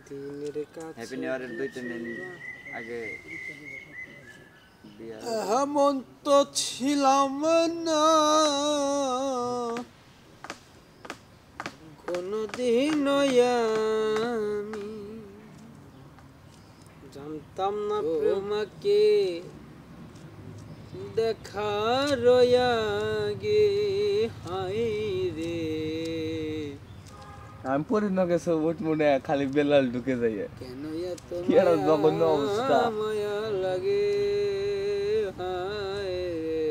happy new ইয়ারের 2-3 দিন আগে এমন তো ছিলাম না কোনদিন আমি জানতাম না তোমাকে দেখার আগে হায় রে আমি পড়ি না গেছে ওট মনে খালি বেলাল ঢুকে যাই কেন এত কি আর জঘন্য অবস্থা মায়া লাগে হায় রে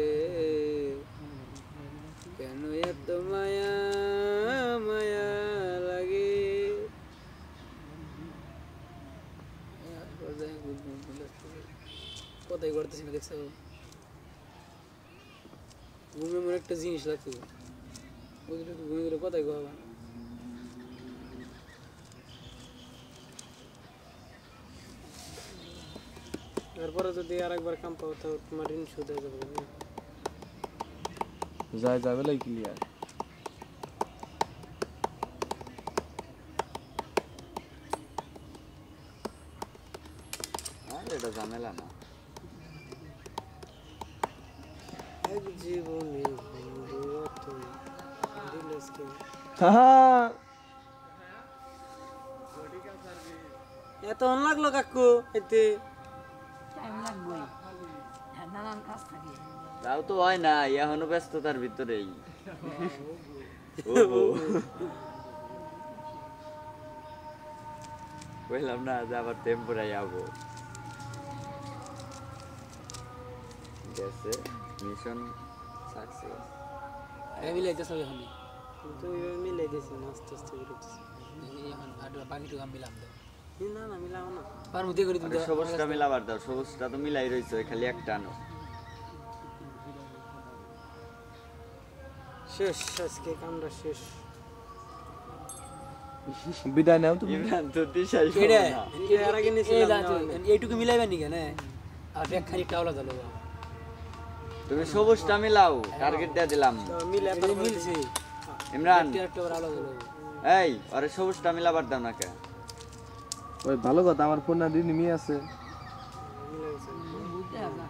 কেন এত মায়া মায়া লাগে কথাই করতেছি না দেখছো ঘুমে মনে একটা জিনিস লাগতো ঘুমে গেলে কথাই কবা এরপরে যদি আরেকবার কাম পাও তো তোমার ঋণ শোধ হয়ে যাবে যায় যাবে লাই ক্লিয়ার আর এটা ঝামেলা না এক জীবনে বন্ধু তুমি দিলস কে এত অন লাগলো কাকু এতে টাইম লাগবে নানান কাজ থাকে তাও তো হয় না এখনো ব্যস্ততার ভিতরেই বললাম না যে আবার টেম্পোরাই যাবো গেছে মিশন সাকসেস মিলাইতেছে এখন কিন্তু মিলাই দিয়েছি আস্তে আস্তে করতেছি এখন আর বাকিটুকু আমি মিলাম তো না না মিলাও না পার মধ্যে করে দিতে সবুজটা মিলাবার দাও সবুজটা তো মিলাই রয়েছে খালি একটা আনো শেষ আজকে কামটা শেষ বিদায় নাও তুমি ইমরান তো দিশাই এটা এর আগে নিয়েছিলাম এইটুকু মিলাইবেন নি কেন আর ব্যাগ খালি টাওলা দিলো তুমি সবুজটা মিলাও টার্গেট দিয়ে দিলাম মিলে মিলছে ইমরান একটা আলাদা দিলো এই আরে সবুজটা মিলাবার দাও না কে ওই ভালো কথা আমার ফোন না দিন নিমি আছে বুঝতে আসা